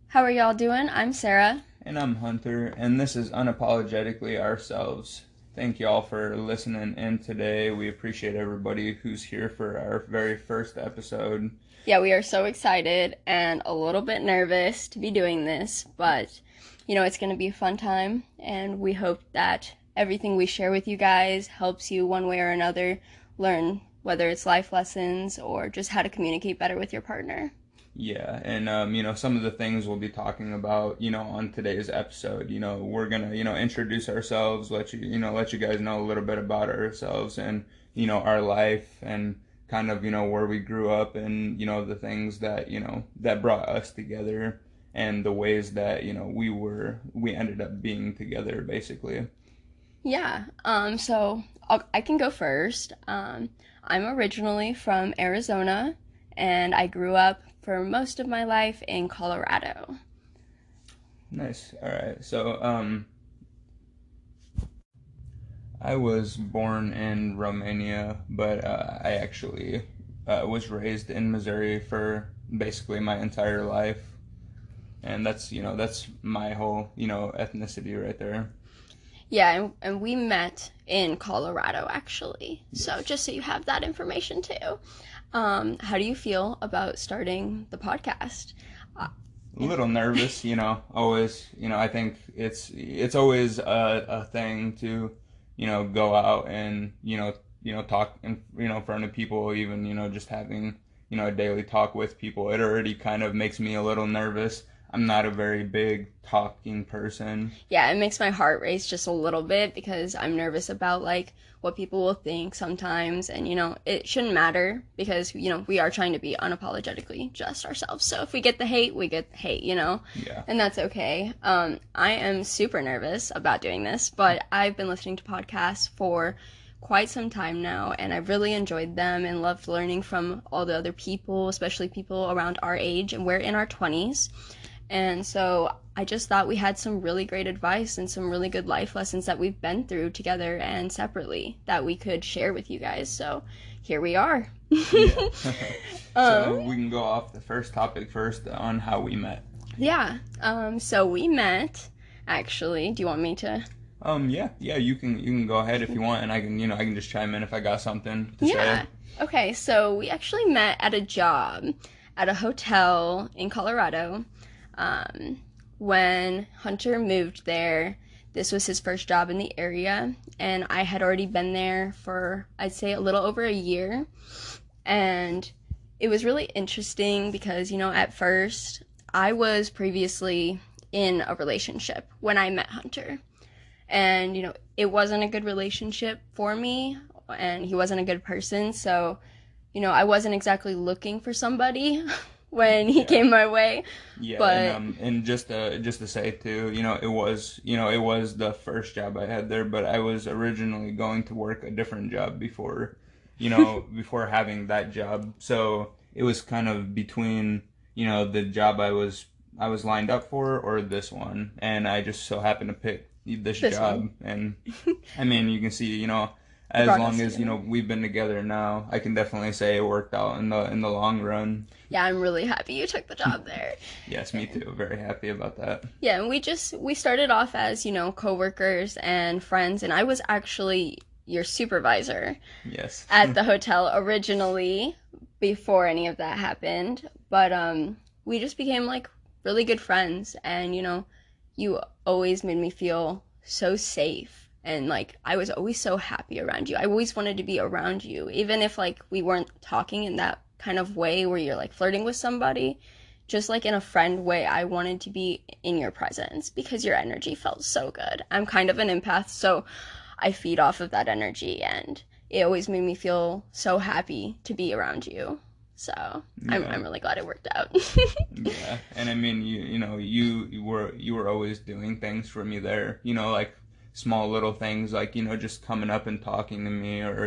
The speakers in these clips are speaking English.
How are y'all doing? I'm Sarah. And I'm Hunter, and this is Unapologetically Ourselves. Thank y'all for listening in today. We appreciate everybody who's here for our very first episode. Yeah, we are so excited and a little bit nervous to be doing this, but it's going to be a fun time, and we hope that everything we share with you guys helps you one way or another learn, whether it's life lessons or just how to communicate better with your partner. Yeah, and some of the things we'll be talking about, on today's episode, we're gonna, introduce ourselves, let you guys know a little bit about ourselves and, our life and kind of, where we grew up and, the things that, that brought us together and the ways that, we ended up being together, basically. Yeah, I can go first. I'm originally from Arizona, and I grew up for most of my life in Colorado. Nice. All right. I was born in Romania, but I actually was raised in Missouri for basically my entire life, and that's my whole ethnicity right there. Yeah, and we met in Colorado actually. So Yes. just so you have that information too. How do you feel about starting the podcast? Uh, A little nervous, always, I think it's always a thing to, go out and, talk in, front of people, even, just having, a daily talk with people. It already kind of makes me a little nervous. I'm not a very big talking person. yeah, it makes my heart race just a little bit because I'm nervous about like what people will think sometimes, and it shouldn't matter because we are trying to be unapologetically just ourselves. So if we get the hate, we get the hate. Yeah. And that's okay. I am super nervous about doing this, but I've been listening to podcasts for quite some time now, and I've really enjoyed them and loved learning from all the other people, especially people around our age, and we're in our 20s. And so I just thought we had some really great advice and some really good life lessons that we've been through together and separately that we could share with you guys. So here we are. Yeah. So we can go off the first topic first on how we met. Yeah. So we met actually. Do you want me to? Yeah, you can go ahead if you want, and I can just chime in if I got something to Yeah. say. Okay, so we actually met at a job at a hotel in Colorado. Um, when Hunter moved there, this was his first job in the area, and I had already been there for, I'd say, a little over a year. And it was really interesting because, at first, I was previously in a relationship when I met Hunter. And, it wasn't a good relationship for me, and he wasn't a good person. So, I wasn't exactly looking for somebody when he Yeah. came my way. Yeah, But and just to say too, it was the first job I had there, but I was originally going to work a different job before, before having that job. So it was kind of between, the job I was lined up for or this one, and I just so happened to pick this this one job. And I mean, you can see, as brought long us as, together. we've been together now, I can definitely say it worked out in the long run. Yeah, I'm really happy you took the job there. Yes, me too. Very happy about that. Yeah, and we started off as, coworkers and friends, and I was actually your supervisor Yes. at the hotel originally before any of that happened. But we just became like really good friends, and you always made me feel so safe, and like I was always so happy around you. I always wanted to be around you, even if like we weren't talking in that kind of way where you're like flirting with somebody. Just like in a friend way, I wanted to be in your presence because your energy felt so good. I'm kind of an empath, so I feed off of that energy, and it always made me feel so happy to be around you. So Yeah. I'm really glad it worked out. Yeah. And I mean, you were always doing things for me there. Like small little things, like just coming up and talking to me, or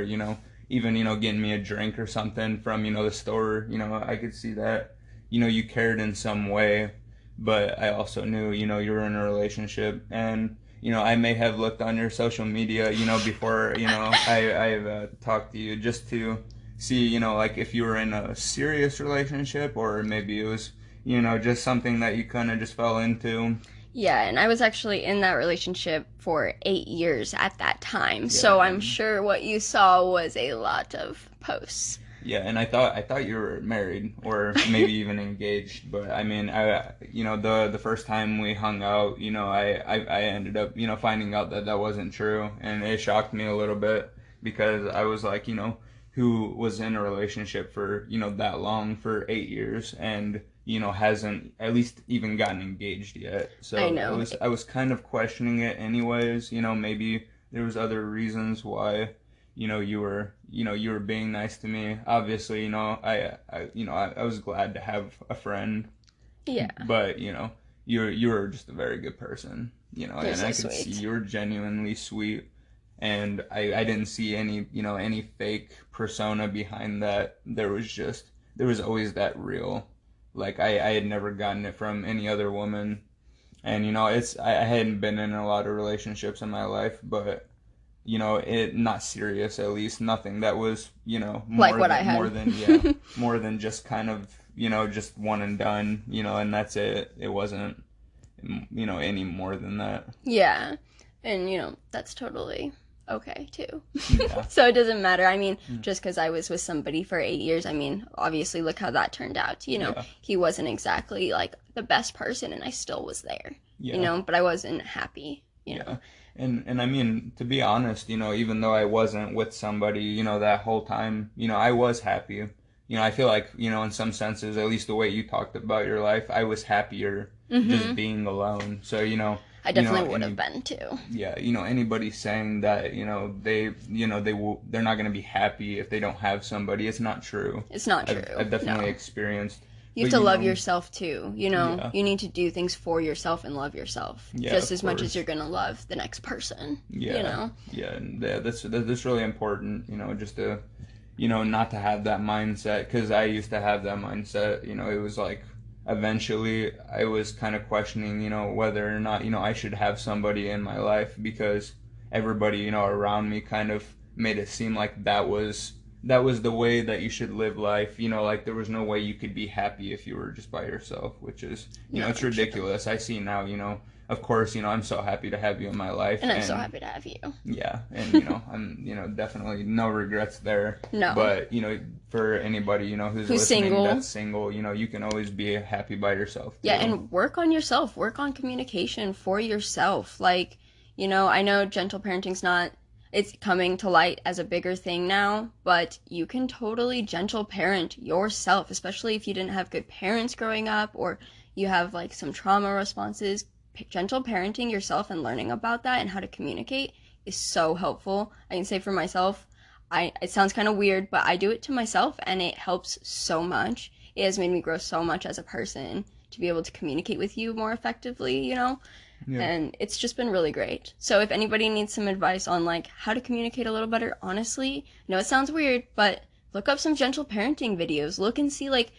even getting me a drink or something from the store. I could see that you cared in some way, but I also knew you were in a relationship, and I may have looked on your social media, before, I've talked to you just to see, like if you were in a serious relationship or maybe it was, just something that you kind of just fell into. Yeah, and I was actually in that relationship for 8 years at that time, Yeah. so I'm sure what you saw was a lot of posts. Yeah, and I thought you were married or maybe even engaged, but I mean, the first time we hung out, I ended up, finding out that that wasn't true, and it shocked me a little bit because I was like, who was in a relationship for, that long, for 8 years, and hasn't at least even gotten engaged yet. So I know. I was kind of questioning it anyways, maybe there was other reasons why you were being nice to me. Obviously, I was glad to have a friend, Yeah. but you were just a very good person, You're and so I could sweet. see you were genuinely sweet, and I didn't see any fake persona behind that. There was always that real, like I had never gotten it from any other woman, and I hadn't been in a lot of relationships in my life, but it not serious, at least nothing that was, Like more what I than had. more than just kind of, just one and done, and that's it. It wasn't, any more than that. Yeah. And that's totally okay too. Yeah. So it doesn't matter. I mean, Mm. just because I was with somebody for 8 years, I mean, obviously, look how that turned out. Yeah. He wasn't exactly like the best person, and I still was there, Yeah. but I wasn't happy, Yeah. And I mean, to be honest, even though I wasn't with somebody, that whole time, I was happy. I feel like, in some senses, at least the way you talked about your life, I was happier just being alone. So, I definitely would have been too. yeah, anybody saying that, they're not going to be happy if they don't have somebody, it's not true. It's not true. I've definitely No. experienced. You have But, to love yourself too. Yeah. You need to do things for yourself and love yourself Yeah, just of as much course. as you're gonna love the next person. Yeah, yeah, and that's really important. Just to, not to have that mindset, because I used to have that mindset. It was like eventually I was kind of questioning, whether or not I should have somebody in my life, because everybody around me kind of made it seem like that was the way that you should live life. Like there was no way you could be happy if you were just by yourself, which is, No, it's ridiculous. I see now, of course, I'm so happy to have you in my life. And I'm so happy to have you. Yeah, and, I'm, definitely no regrets there. No. But, for anybody, who's listening single. that's single, you can always be happy by yourself. Yeah, too. and work on yourself. Work on communication for yourself. Like, I know gentle parenting's not, it's coming to light as a bigger thing now, but you can totally gentle parent yourself, especially if you didn't have good parents growing up or you have like some trauma responses. Gentle parenting yourself and learning about that and how to communicate is so helpful. I can say for myself, it sounds kind of weird, but I do it to myself and it helps so much. It has made me grow so much as a person to be able to communicate with you more effectively, Yeah. And it's just been really great. So if anybody needs some advice on like how to communicate a little better, honestly, I know it sounds weird, but look up some gentle parenting videos. Look and see like,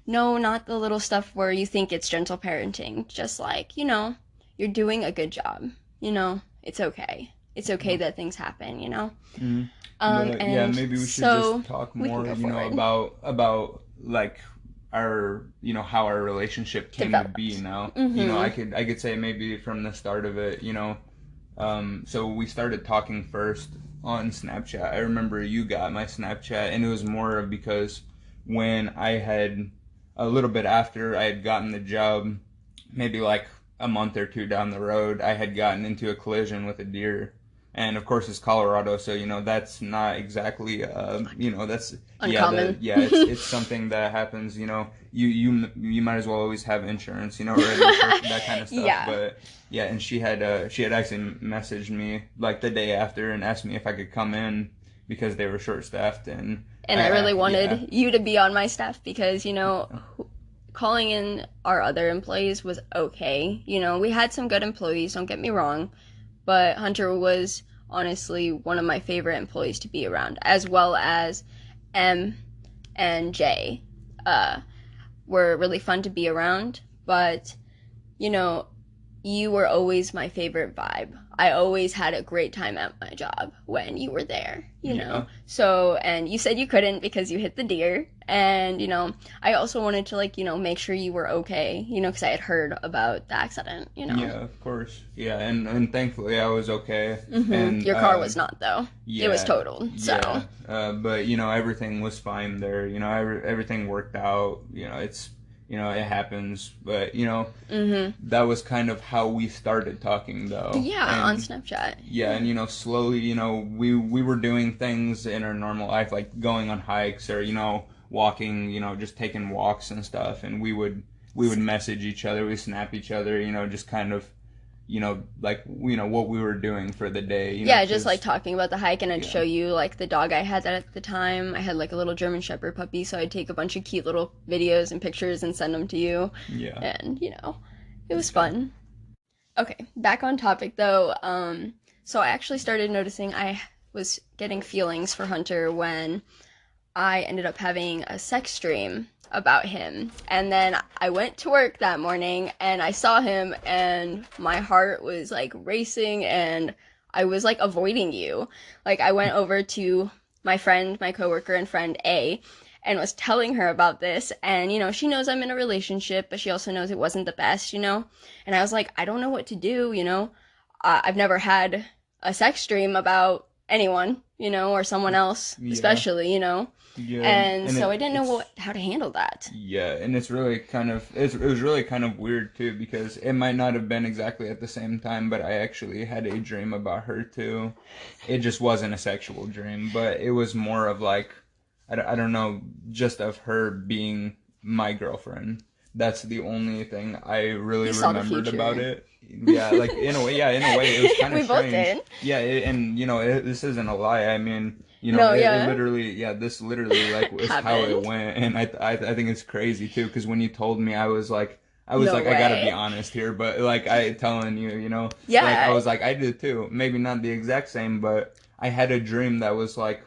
no, not the little stuff where you think it's gentle parenting. Just like, you're doing a good job. It's okay. It's okay that things happen, Mm-hmm. And yeah, maybe we should so just talk we can more, go forward. about like our, how our relationship came to be now. I could say maybe from the start of it, so we started talking first on Snapchat. I remember you got my Snapchat, and it was more of because when I had, a little bit after I had gotten the job, maybe like a month or two down the road, I had gotten into a collision with a deer. And of course, it's Colorado, so that's not exactly, that's Uncommon. it's something that happens. You might as well always have insurance, already for that kind of stuff. Yeah. But yeah, and she had actually messaged me like the day after and asked me if I could come in because they were short staffed, and I really wanted you to be on my staff because calling in our other employees was okay. We had some good employees, don't get me wrong, but Hunter was honestly one of my favorite employees to be around, as well as M and J. Were really fun to be around, but you you were always my favorite vibe. I always had a great time at my job when you were there, you Yeah. know? So, and you said you couldn't because you hit the deer. And, I also wanted to, like, make sure you were okay, because I had heard about the accident. Yeah, of course. Yeah, and thankfully I was okay. And Your car was not, though. It was yeah, totaled, so. yeah. But everything was fine there. Everything worked out. It happens. But that was kind of how we started talking, though. Yeah, on And Snapchat. yeah, and slowly, we were doing things in our normal life, like going on hikes or walking, just taking walks and stuff, and we would message each other, we snap each other, just kind of, like what we were doing for the day, Yeah, just 'cause- like talking about the hike, and I'd show yeah, you like the dog I had at the time. I had like a little German Shepherd puppy, so I'd take a bunch of cute little videos and pictures and send them to you, yeah, and it was yeah, fun. Okay, back on topic though. So I actually started noticing I was getting feelings for Hunter when I ended up having a sex dream about him. And then I went to work that morning and I saw him and my heart was like racing and I was like avoiding you. Like I went over to my friend, my coworker and friend A and was telling her about this and she knows I'm in a relationship, but she also knows it wasn't the best. And I was like, I don't know what to do. I've never had a sex dream about anyone, or someone else, yeah, especially. yeah, And and so I it, didn't know it's how to handle that. yeah, and it's really it was really kind of weird too because it might not have been exactly at the same time, but I actually had a dream about her too. It just wasn't a sexual dream, but it was more of like I don't know, just of her being my girlfriend. That's the only thing I really You saw the remembered about future. it. Yeah, like in a way, it was kind of We both strange. did. Yeah, and this isn't a lie. I mean, No, it yeah. literally, yeah, this literally like was how it Happened. went, and I think it's crazy too, because when you told me, I was No like, I gotta be way. honest here, but like I telling you, like I Yeah. was like, I did too. Maybe not the exact same, but I had a dream that was like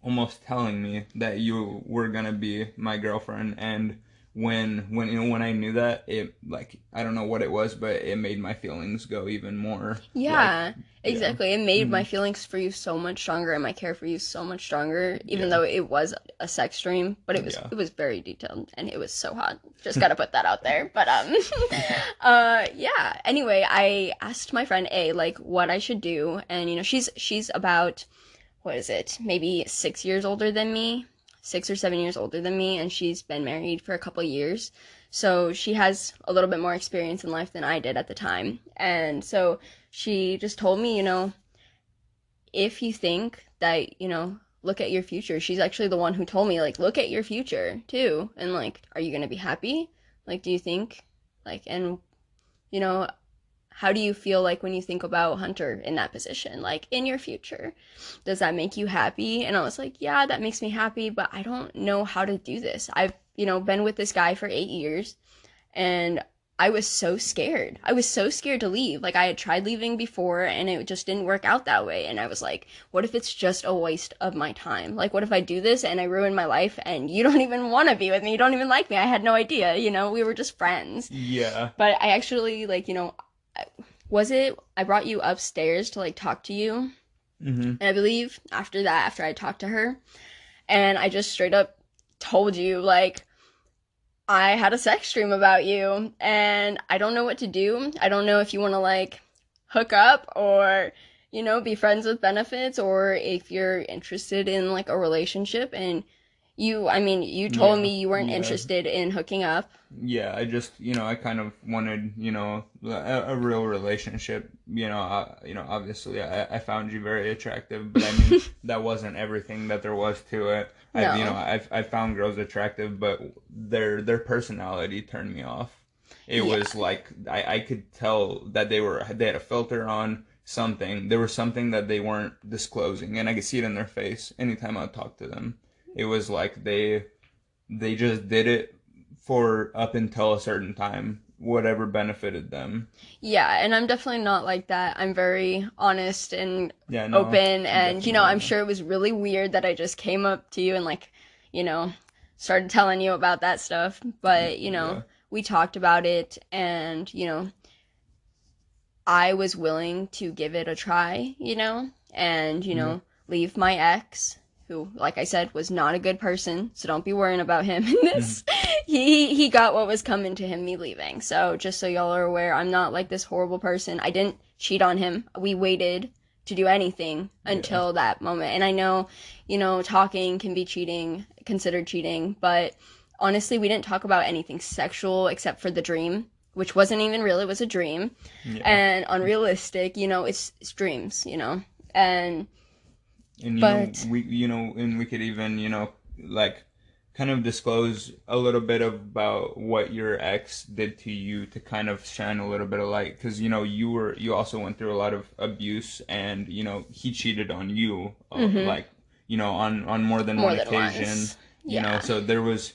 almost telling me that you were gonna be my girlfriend, and when I knew that, it like I don't know what it was, but it made my feelings go even more like Yeah, yeah, exactly. It made hmm my feelings for you so much stronger and my care for you so much stronger, even yeah, though it was a sex dream, but it was yeah, it was very detailed and it was so hot. Just gotta put that out there. But yeah. Anyway, I asked my friend A like what I should do, and she's about what is it? Maybe 6 years older than me, 6 or 7 years older than me, and she's been married for a couple years. So she has a little bit more experience in life than I did at the time. And so she just told me, if you think that, look at your future. She's actually the one who told me, like, look at your future too. And, like, are you going to be happy? Like, do you think, like, and, you know, how do you feel like when you think about Hunter in that position, like in your future? Does that make you happy? And I was like, yeah, that makes me happy, but I don't know how to do this. I've, been with this guy for 8 years and I was so scared. I was so scared to leave. Like I had tried leaving before and it just didn't work out that way. And I was like, what if it's just a waste of my time? Like what if I do this and I ruin my life and you don't even want to be with me? You don't even like me. I had no idea, we were just friends. yeah, But I actually like, was it I brought you upstairs to like talk to you? hmm And I believe after that, after I talked to her, and I just straight up told you like I had a sex dream about you and I don't know what to do. I don't know if you want to like hook up or be friends with benefits or if you're interested in like a relationship and you told yeah, me you weren't yeah. interested in hooking up. Yeah, I just, I kind of wanted, a real relationship. Obviously, I found you very attractive, but I mean, that wasn't everything that there was to it. No. I found girls attractive, but their personality turned me off. It Yeah. was like I could tell that they had a filter on something. There was something that they weren't disclosing, and I could see it in their face anytime I talked to them. It was like they just did it for up until a certain time, whatever benefited them. Yeah, and I'm definitely not like that. I'm very honest and Yeah, no, open and definitely I'm not. sure it was really weird that I just came up to you and like, you know, started telling you about that stuff, but Yeah, we talked about it and I was willing to give it a try, and, Yeah. leave my ex, who, like I said, was not a good person, so don't be worrying about him in Mhm. this. He got what was coming to him, me leaving. So just so y'all are aware, I'm not like this horrible person. I didn't cheat on him. We waited to do anything Yeah. until that moment. And I know, talking can be cheating, considered cheating, but honestly, we didn't talk about anything sexual except for the dream, which wasn't even real. It was a dream Yeah. and unrealistic. It's dreams. And And but and we could even, like kind of disclose a little bit about what your ex did to you to kind of shine a little bit of light, because you also went through a lot of abuse, and he cheated on you, mm-hmm, like on more than one more than occasion, once. Yeah. so there was,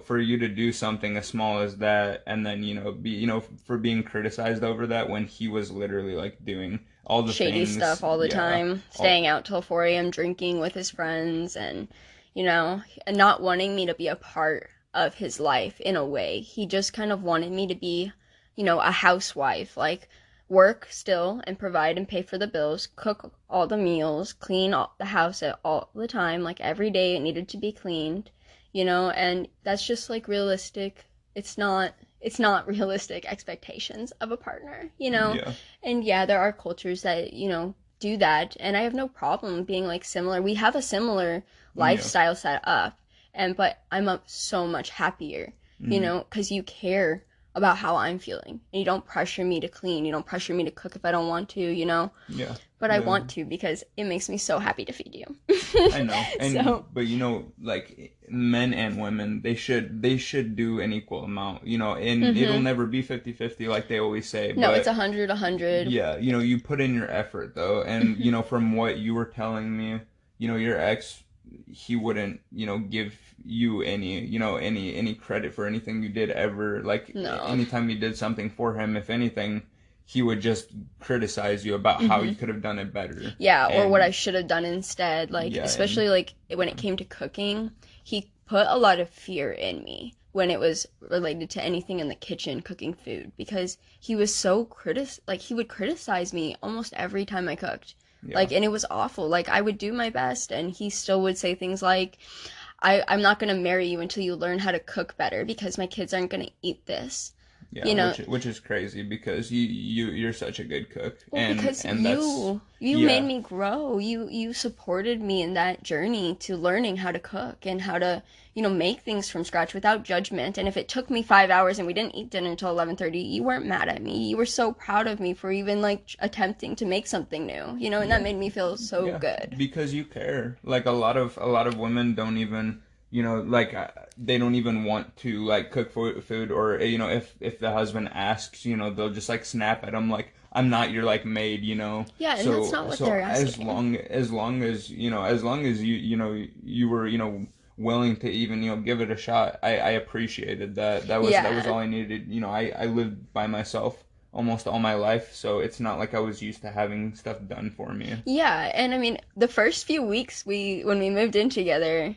for you to do something as small as that, and then be, for being criticized over that when he was literally like doing all the Shady stuff things. all the Yeah. time, all staying out till 4 a.m. drinking with his friends, and not wanting me to be a part of his life in a way. He just kind of wanted me to be, a housewife, like work still and provide and pay for the bills, cook all the meals, clean all the house at all the time, like every day it needed to be cleaned, and that's just like realistic. It's not realistic expectations of a partner. Yeah. And yeah, there are cultures that, do that, and I have no problem being like similar. We have a similar Yeah. lifestyle set up, but I'm up so much happier, Hmm. because you care about how I'm feeling. And you don't pressure me to clean, you don't pressure me to cook if I don't want to. Yeah. But I Yeah. want to because it makes me so happy to feed you. I know. So, But like men and women, they should do an equal amount, and it'll mhm. never be 50-50 like they always say, No, it's but 100, 100. yeah, you put in your effort though, and from what you were telling me, your ex, he wouldn't, give you any credit for anything you did ever. Like No. anytime you did something for him, if anything, he would just criticize you about how you Mhm. could have done it better. Yeah, or what I And should have done instead. Like, yeah, and especially like when it yeah, came to cooking, he put a lot of fear in me when it was related to anything in the kitchen, cooking food, because he was so like he would criticize me almost every time I cooked. yeah, Like, and it was awful. Like, I would do my best, and he still would say things like, I'm not gonna marry you until you learn how to cook better because my kids aren't gonna eat this. yeah, You know, which is crazy because you're such a good cook, Well, because and that's you made yeah, me grow. You supported me in that journey to learning how to cook and how to, make things from scratch without judgment. And if it took me 5 hours and we didn't eat dinner until 11:30, you weren't mad at me. You were so proud of me for even like attempting to make something new, and that yeah. made me feel so Yeah, good. because you care. Like a lot of women don't even, like they don't even want to like cook food, or if the husband asks, they'll just like snap at him like, I'm not your like maid. Yeah, and that's So not what so they're as asking. long as you were willing to even give it a shot, I appreciated that. That was Yeah. all I needed. I lived by myself almost all my life, so it's not like I was used to having stuff done for me. Yeah, and I mean, the first few weeks when we moved in together,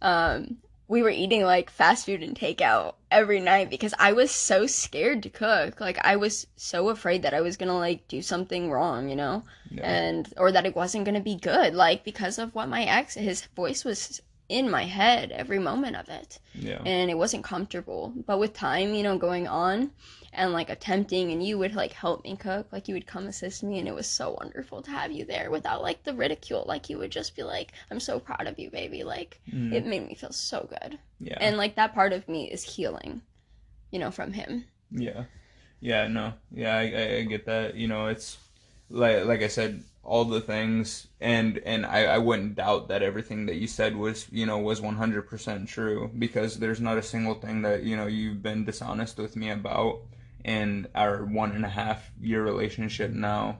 um, we were eating like fast food and takeout every night because I was so scared to cook. Like I was so afraid that I was gonna like do something wrong, Yeah, and or that it wasn't gonna be good, like because of what my his voice was in my head every moment of it, yeah, and it wasn't comfortable. But with time, going on and like attempting, and you would like help me cook, like you would come assist me, and it was so wonderful to have you there without like the ridicule. Like you would just be like, I'm so proud of you, baby. Like it mm, made me feel so good, yeah, and like that part of me is healing, from him. yeah, yeah. No, yeah, I get that. It's like I said, all the things, and I wouldn't doubt that everything that you said was 100% true, because there's not a single thing that you've been dishonest with me about in our 1.5 year relationship now.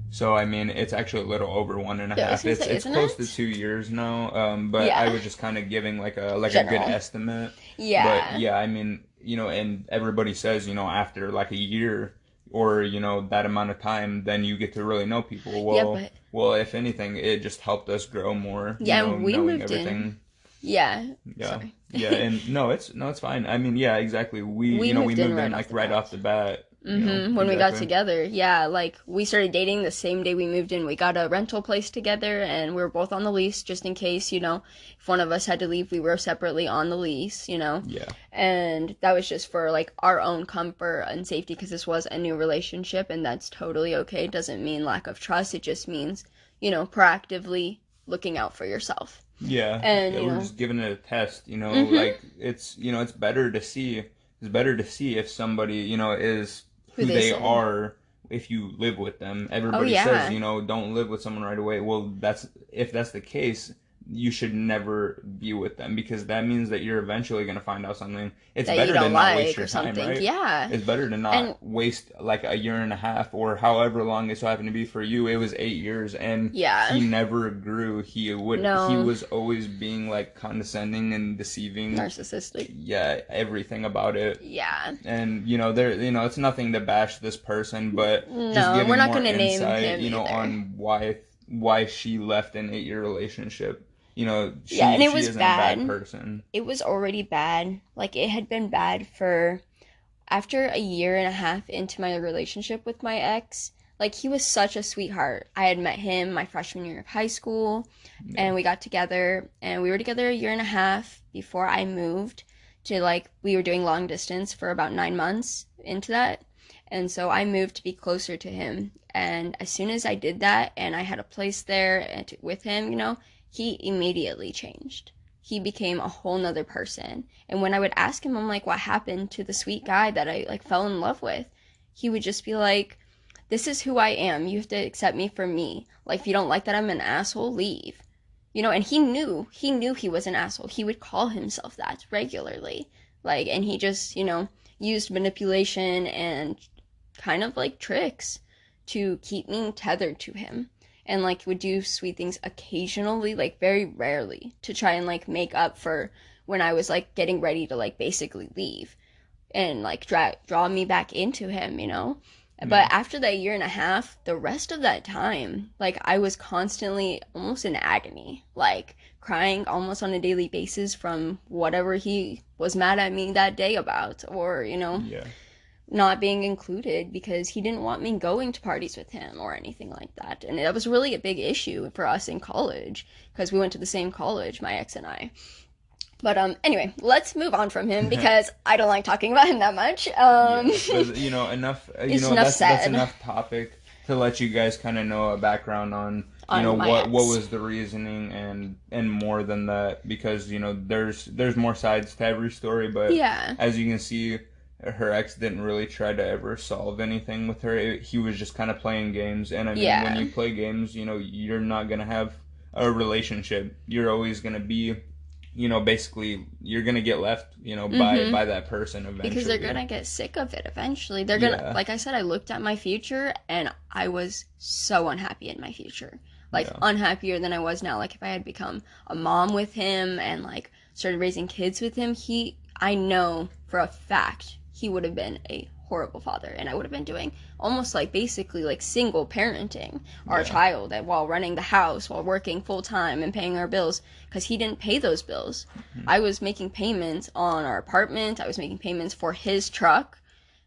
So I mean, it's actually a little over one and a Yeah, I was half. gonna It's say, it's isn't close to it? 2 years now. But I Yeah. was just kind of giving like a good General. estimate. But Yeah. yeah, I mean, and everybody says, after like a year or that amount of time, then you get to really know people. Yeah, Well, but well, if anything, it just helped us grow more. yeah, and we Knowing moved in. everything. Yeah. Yeah, Sorry. yeah, and no, it's fine. I mean, yeah, exactly. We We we moved in moved in right off like the right off bat. the bat. When we got exactly. together, yeah, like we started dating the same day we moved in. We got a rental place together and we were both on the lease just in case, if one of us had to leave, we were separately on the lease. Yeah. And that was just for like our own comfort and safety because this was a new relationship and that's totally okay. It doesn't mean lack of trust. It just means, proactively looking out for yourself. Yeah, And, yeah, we're just giving it a test, mm-hmm. like it's better to see if somebody, is Who who they they say. are if you live with them. Oh, Everybody says, yeah. don't live with someone right away. Well, if that's the case, you should never be with them because that means that you're eventually going to find out something. It's That you better to don't not waste like your or time, something. right? Yeah. It's better to And not waste like a year and a half or however long it so happened to be for you. It was 8 years and he yeah. never grew. He No. was always being like condescending and deceiving. Narcissistic. Yeah, everything about it. Yeah. And it's nothing to bash this person, but just No, and we're giving not more going to name insight, him either. on why she left an 8 year relationship. Yeah, and it She was isn't a bad bad. person. It was already bad. Like, it had been bad for after a year and a half into my relationship with my ex. Like, he was such a sweetheart. I had met him my freshman year of high school, Yeah. and we got together, and we were together a year and a half before I moved to, like, we were doing long distance for about 9 months into that. And so I moved to be closer to him. And as soon as I did that, and I had a place there with him, he immediately changed. He became a whole nother person. And when I would ask him, I'm like, what happened to the sweet guy that I like fell in love with? He would just be like, this is who I am. You have to accept me for me. Like, if you don't like that I'm an asshole, leave. And he knew he was an asshole. He would call himself that regularly. Like, and he just, used manipulation and kind of like tricks to keep me tethered to him and like would do sweet things occasionally, like very rarely, to try and like make up for when I was like getting ready to like basically leave and like draw me back into him. Yeah. But after that year and a half, the rest of that time, like I was constantly almost in agony, like crying almost on a daily basis from whatever he was mad at me that day about, or Yeah. not being included because he didn't want me going to parties with him or anything like that. And that was really a big issue for us in college because we went to the same college, my ex and I. But anyway, let's move on from him because I don't like talking about him that much. Yeah, but enough. It's enough That's said enough topic to let you guys kind of know a background on on my what ex. was the reasoning and more than that because there's more sides to every story. But Yeah. as you can see, her ex didn't really try to ever solve anything with her. He was just kind of playing games, and I mean when Yeah. you play games, you're not gonna have a relationship. You're always gonna be basically you're gonna get left, Mm-hmm. by that person Because they're eventually. gonna get sick of it eventually. They're gonna, Yeah, like I said, I looked at my future and I was so unhappy in my future. Like, yeah, unhappier than I was now. Like, if I had become a mom with him and, like, started raising kids with him, I know for a fact he would have been a horrible father. And I would have been doing almost like basically like single parenting our yeah, child while running the house, while working full time and paying our bills because he didn't pay those bills. I was making payments on our apartment. I was making payments for his truck.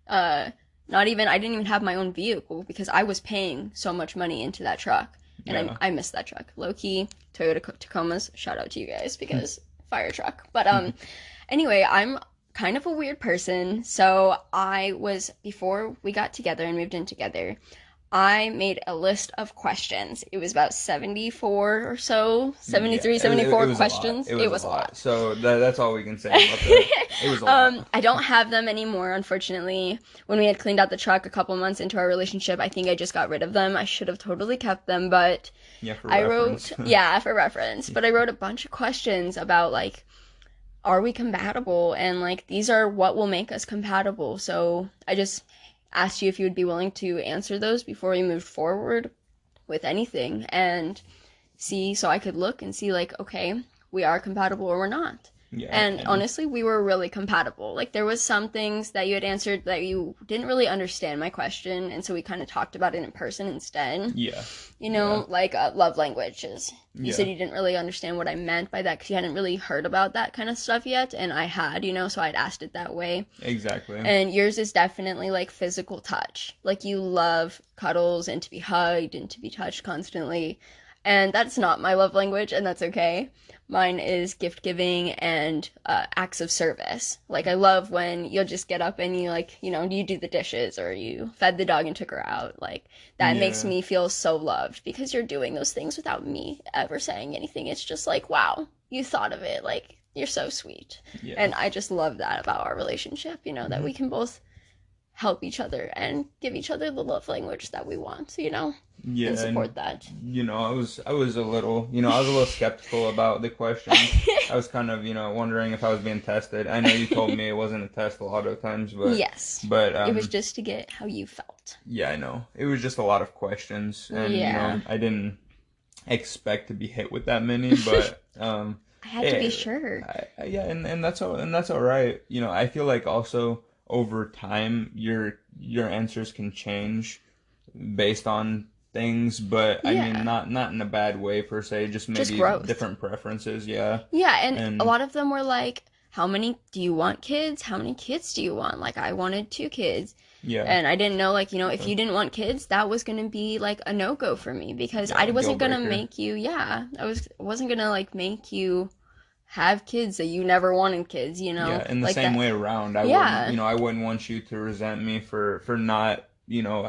Uh, not even, I didn't even have my own vehicle because I was paying so much money into that truck. And yeah. I missed that truck. Low key, Toyota Tacomas, shout out to you guys because fire truck. But anyway, I'm kind of a weird person. So before we got together and moved in together, I made a list of questions. It was about 74 or so, Yeah, 73, it 74 was a lot. questions. It It was a was a lot. lot. So that's all we can say about that. It was a lot. I don't have them anymore, unfortunately. When we had cleaned out the truck a couple months into our relationship, I think I just got rid of them. I should have totally kept them, but Yeah, for I wrote, reference. yeah, for reference, but I wrote a bunch of questions about like, are we compatible? And like, these are what will make us compatible. So I just asked you if you would be willing to answer those before we moved forward with anything and see, so I could look and see like, okay, we are compatible or we're not. Yeah, And honestly, we were really compatible. Like, there was some things that you had answered that you didn't really understand my question, and so we kind of talked about it in person instead. yeah, You yeah, know, like love languages. You yeah, said you didn't really understand what I meant by that because you hadn't really heard about that kind of stuff yet, and I had, you know, so I'd asked it that way. exactly. And yours is definitely like physical touch. Like, you love cuddles and to be hugged and to be touched constantly. And that's not my love language, and that's okay. Mine is gift giving and acts of service. Like, I love when you'll just get up and you, like, you know, you do the dishes or you fed the dog and took her out. Like, that makes Yeah, me feel so loved because you're doing those things without me ever saying anything. It's just like, wow, you thought of it. Like, you're so sweet. yeah. And I just love that about our relationship, you know, that Hmm. we can both help each other and give each other the love language that we want, you know, and Yeah, and support that. I was a little, I was a little skeptical about the questions. I was kind of, wondering if I was being tested. I know you told me it wasn't a test a lot of times, but Yes. but It was just to get how you felt. yeah, I know. It was just a lot of questions, and Yeah. I didn't expect to be hit with that many, but I had to be yeah, sure. yeah, and that's all right. I feel like also over time your answers can change based on things, but I mean Yeah. not in a bad way per se, just Just maybe growth. different preferences, yeah. Yeah, and a And lot of them were like, how many do you want kids? How many kids do you want? Like, I wanted 2 kids. yeah, And I didn't know, like, you know, if okay. you didn't want kids, that was going to be like a no-go for me because Yeah, I deal wasn't going to breaker. make you, yeah, wasn't going to like make you have kids that you never wanted kids, you know? Yeah, in the Like same that. way around, Yeah. I wouldn't want you to resent me for not,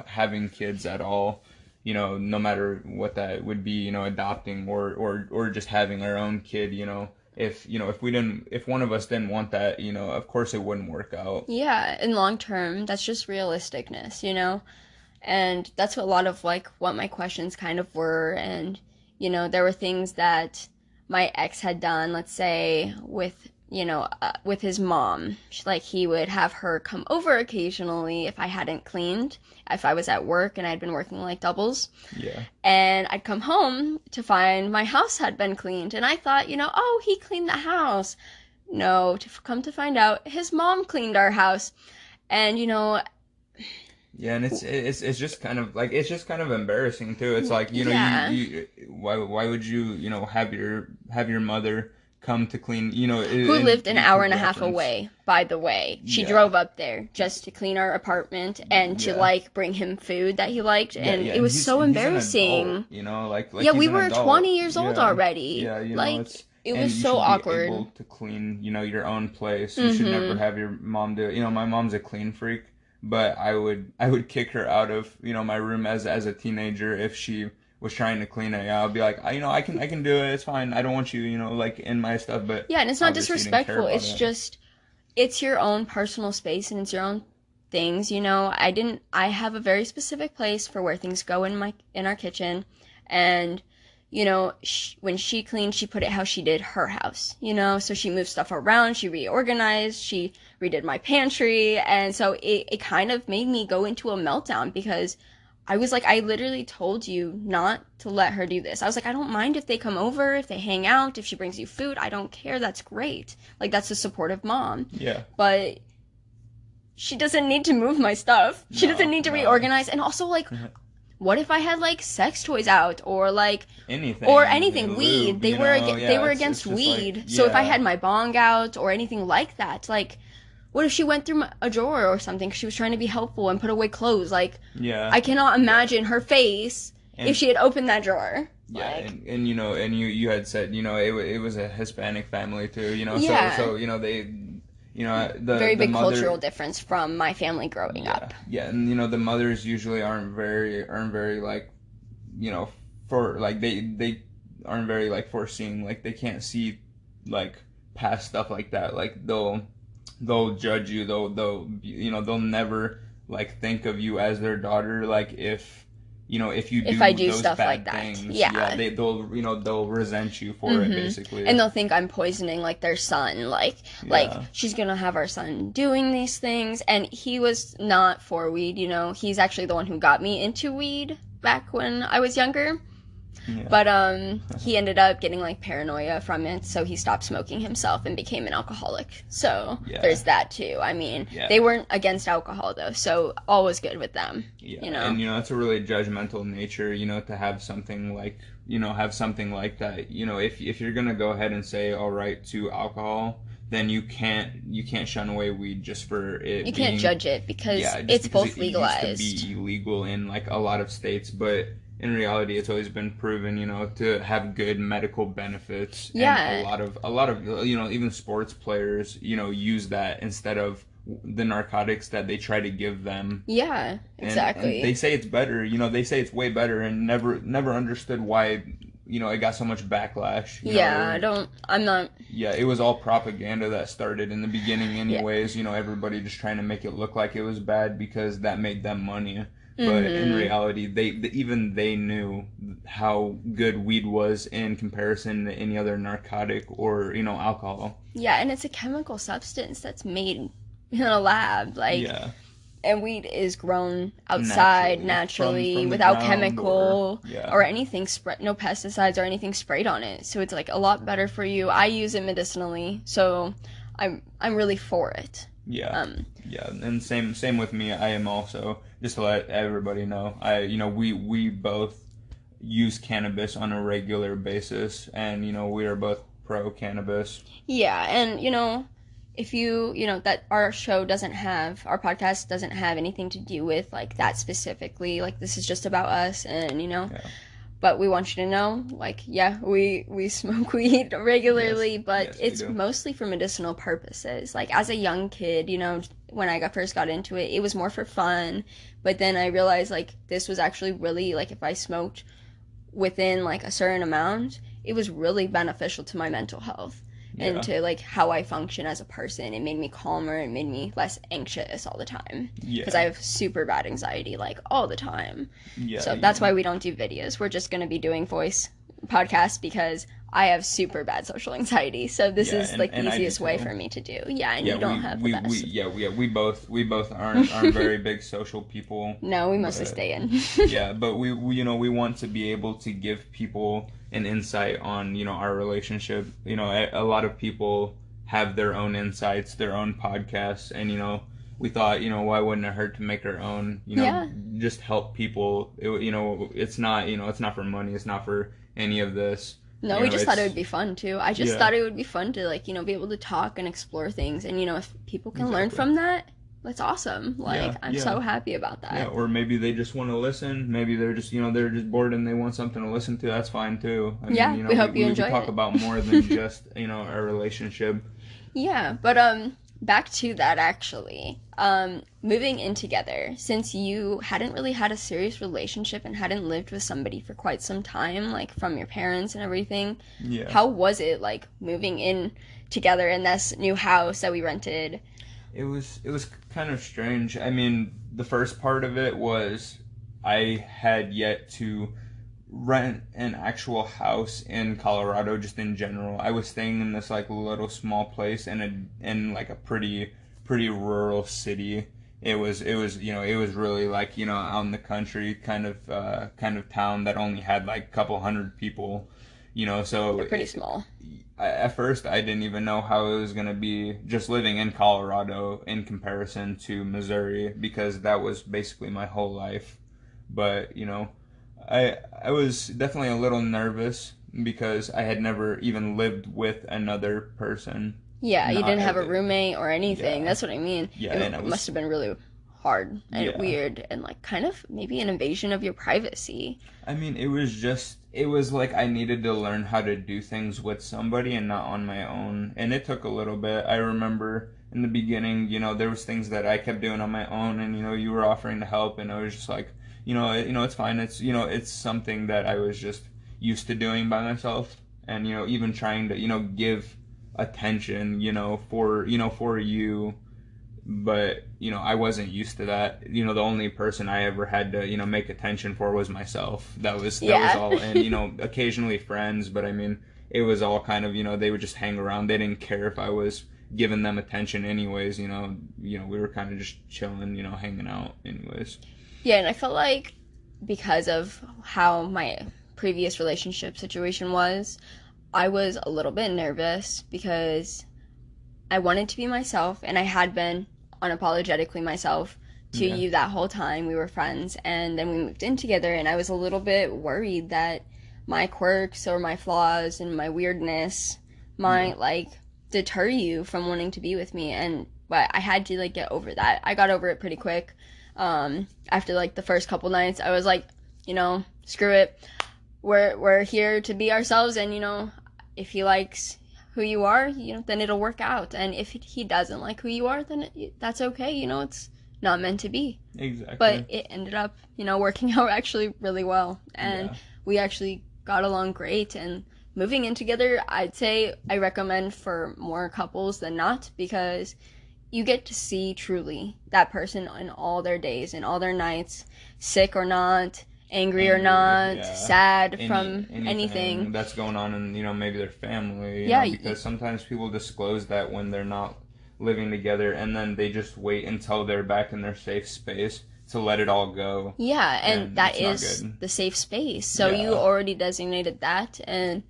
having kids at all, no matter what that would be, adopting or just having our own kid, if one of us didn't want that, of course it wouldn't work out. Yeah, in long term, that's just realisticness, you know? And that's what a lot of like what my questions kind of were. And, you know, there were things that my ex had done, let's say, with, with his mom. Like, he would have her come over occasionally if I hadn't cleaned, if I was at work and I'd been working like doubles. Yeah. And I'd come home to find my house had been cleaned. And I thought, you know, oh, he cleaned the house. No, to come to find out, his mom cleaned our house. And, you know, Yeah, and it's just kind of like it's just kind of embarrassing too. It's like, yeah. why would you, have your mother come to clean, Who and lived an be hour and a half pre-referenced. away, by the way. She Yeah. drove up there just to clean our apartment and to Yeah. like bring him food that he liked, Yeah, and yeah, it and was he's so he's an adult, embarrassing. like Yeah, we he's an were adult. 20 years old Yeah. already. Yeah, Like, it's it and was you so should be awkward. able to clean, your own place. You should never Mhm. have your mom do it. My mom's a clean freak, but I would kick her out of, my room as a teenager if she was trying to clean it. Yeah, I'll be like, I can do it. It's fine. I don't want you, like in my stuff, but Yeah, and it's not obviously you didn't care disrespectful. about It's it. just it's your own personal space and it's your own things, you know. I have a very specific place for where things go in our kitchen, and you know, when she cleaned, she put it how she did her house, you know. So she moved stuff around, she reorganized, she redid my pantry, and so it kind of made me go into a meltdown because I was like, I literally told you not to let her do this. I was like, I don't mind if they come over, if they hang out, if she brings you food. I don't care. That's great. Like, that's a supportive mom. Yeah. But she doesn't need to move my stuff. She doesn't No, need to no. reorganize. And also, like, what if I had like sex toys out or like Anything, weed? lube, They yeah, were it's against just like, weed. So if I yeah. had my bong out or anything like that, like, what if she went through a drawer or something 'cause she was trying to be helpful and put away clothes? Like, Yeah. I cannot Yeah. imagine her face if And she had opened that drawer. yeah, Like, and you had said, it was a Hispanic family too, yeah, so they, very the big cultural mother. difference from my family growing Yeah, up. yeah, and the mothers usually aren't very like, you know for like they aren't very like foreseeing, like they can't see like past stuff like that, like they'll judge you, they'll never like think of you as their daughter, like if you If I do do those stuff like bad that, things, yeah, yeah. they'll resent you for it hmm basically. And they'll think I'm poisoning like their son, like Yeah, she's gonna have our son doing these things. And he was not for weed, you know. He's actually the one who got me into weed back when I was younger. Yeah. But he ended up getting like paranoia from it, so he stopped smoking himself and became an alcoholic. So Yeah. there's that too. I mean, Yeah. they weren't against alcohol though, so all was good with them. Yeah, You know. and it's a really judgmental nature, to have something like, that. If you're gonna go ahead and say all right to alcohol, then you can't shun away weed just for it You being, can't judge it because yeah, just it's because both it used to legalized. be illegal in like a lot of states, but in reality, it's always been proven, to have good medical benefits, and Yeah. a lot of, even sports players, use that instead of the narcotics that they try to give them. Yeah, And they exactly. say it's better, they say it's way better, and never understood why, it got so much backlash. Yeah, I'm not. Yeah, it was all propaganda that started in the beginning Yeah. anyways, everybody just trying to make it look like it was bad because that made them money. But in Mm-hmm. reality, even they knew how good weed was in comparison to any other narcotic or, alcohol. Yeah, and it's a chemical substance that's made in a lab. Like, Yeah, and weed is grown outside naturally from the without ground, or chemical yeah. or anything no pesticides or anything sprayed on it. So it's like a lot better for you. I use it medicinally, so I'm really for it. Yeah, yeah, and same with me. I am also, just to let everybody know, we both use cannabis on a regular basis, and we are both pro cannabis. Yeah, and if that our podcast doesn't have anything to do with like that specifically. Like this is just about us, and Yeah. but we want you to know, like, yeah, we smoke weed regularly, Yes, but yes, we it's do. mostly for medicinal purposes. Like as a young kid, when I first got into it, it was more for fun. But then I realized like this was actually really like if I smoked within like a certain amount, it was really beneficial to my mental health and Yeah, to like how I function as a person. It made me calmer. It made me less anxious all the time because I yeah, have super bad anxiety like all the time. yeah, So that's why we don't do videos. We're just going to be doing voice podcasts because I have super bad social anxiety. So this yeah, is like the and I do easiest way too. for me to do. Yeah, and Yeah, you don't have the best. we both aren't very big social people, No, we mostly but stay in. yeah, but we want to be able to give people an insight on, our relationship. A lot of people have their own insights, their own podcasts, and we thought, why wouldn't it hurt to make our own, Yeah. just help people. It's not for money, it's not for any of this. No, we just thought it It's would be fun too. I just Yeah, thought it would be fun to like, be able to talk and explore things and if people can learn exactly. from that, that's awesome. Yeah, Like I'm yeah. so happy about Yeah, that. or maybe they just want to listen. Maybe they're just bored and they want something to listen to. That's fine too. I mean, Yeah, we hope you we enjoy talk it. about more than just, our relationship. Yeah, but back to that actually. Moving in together, since you hadn't really had a serious relationship and hadn't lived with somebody for quite some time, like from your parents and everything, Yeah. how was it like moving in together in this new house that we rented? It was kind of strange. I mean, the first part of it was I had yet to rent an actual house in Colorado just in general. I was staying in this like little small place in like a pretty rural city. It was really like, out in the country kind of town that only had like a couple hundred people, so They're pretty small. at first I didn't even know how it was going to be just living in Colorado in comparison to Missouri, because that was basically my whole life. But, I was definitely a little nervous because I had never even lived with another person. Yeah, you Not didn't have a a, roommate or anything. yeah, That's what I mean. yeah, and I It must was, have been really hard and yeah. weird and like kind of maybe an invasion of your privacy. I mean, it was like I needed to learn how to do things with somebody and not on my own. And it took a little bit. I remember in the beginning, there was things that I kept doing on my own, and, you were offering to help, and I was just like, it's fine. It's something that I was just used to doing by myself. And, even trying to, give attention, for you, but I wasn't used to that. The only person I ever had to make attention for was myself. That was Yeah. all. And occasionally friends, but I mean, it was all kind of, they would just hang around. They didn't care if I was giving them attention anyways. We were kind of just chilling, hanging out anyways. Yeah, and I felt like because of how my previous relationship situation was, I was a little bit nervous because I wanted to be myself, and I had been unapologetically myself to Yeah. you that whole time we were friends, and then we moved in together, and I was a little bit worried that my quirks or my flaws and my weirdness Yeah. might like deter you from wanting to be with me. And but I had to like get over that. I got over it pretty quick. After like the first couple nights, I was like, screw it. We're here to be ourselves, and if he likes who you are, then it'll work out. And if he doesn't like who you are, then that's okay. It's not meant to be. Exactly. But it ended up, working out actually really well. And we actually got along great. And moving in together, I'd say I recommend for more couples than not, because you get to see truly that person in all their days and all their nights, sick or not, angry or not, sad from anything that's going on in maybe their family. Because sometimes people disclose that when they're not living together, and then they just wait until they're back in their safe space to let it all go. Yeah, and that is the safe space. So you already designated that, and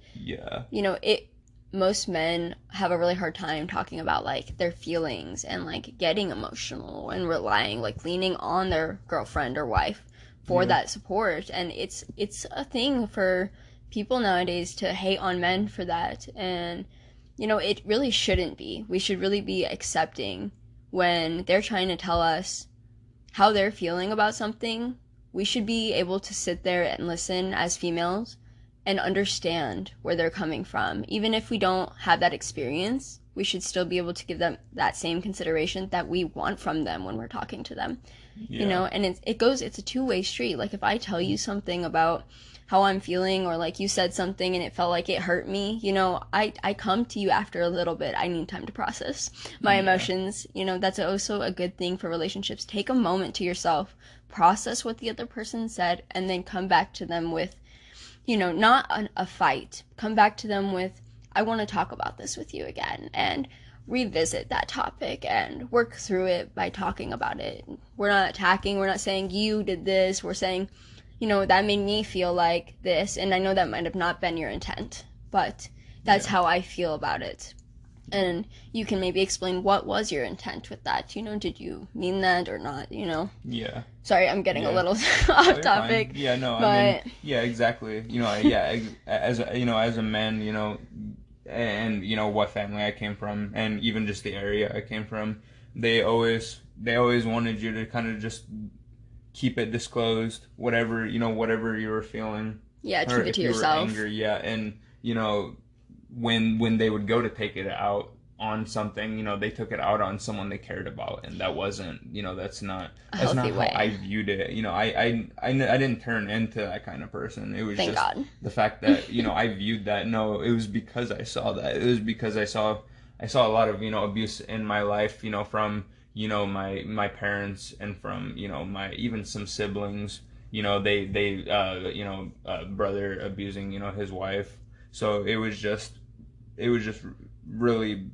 most men have a really hard time talking about like their feelings and like getting emotional and relying, like leaning on their girlfriend or wife for that support. And it's a thing for people nowadays to hate on men for that. And it really shouldn't be. We should really be accepting when they're trying to tell us how they're feeling about something. We should be able to sit there and listen as females and understand where they're coming from. Even if we don't have that experience, we should still be able to give them that same consideration that we want from them when we're talking to them. And it's a two-way street. Like if I tell you something about how I'm feeling, or like you said something and it felt like it hurt me, I come to you after a little bit. I need time to process my emotions. That's also a good thing for relationships. Take a moment to yourself, process what the other person said, and then come back to them with, not a fight. Come back to them with, I want to talk about this with you again, and revisit that topic and work through it by talking about it. We're not attacking. We're not saying you did this. We're saying, that made me feel like this, and I know that might have not been your intent, but that's how I feel about it. And you can maybe explain what was your intent with that. Did you mean that or not? Yeah. Sorry, I'm getting a little off topic. Fine. Yeah, no, but... exactly. As a man, and what family I came from, and even just the area I came from, they always wanted you to kind of just keep it disclosed, whatever you were feeling. Yeah, keep it to yourself. If you were angry, and when they would go to take it out on something, they took it out on someone they cared about, and that wasn't, that's not how I viewed it. I didn't turn into that kind of person. It was the fact that I viewed that. No, it was because I saw that. It was because I saw a lot of abuse in my life, from my parents, and from my even some siblings. They brother abusing his wife. So it was just really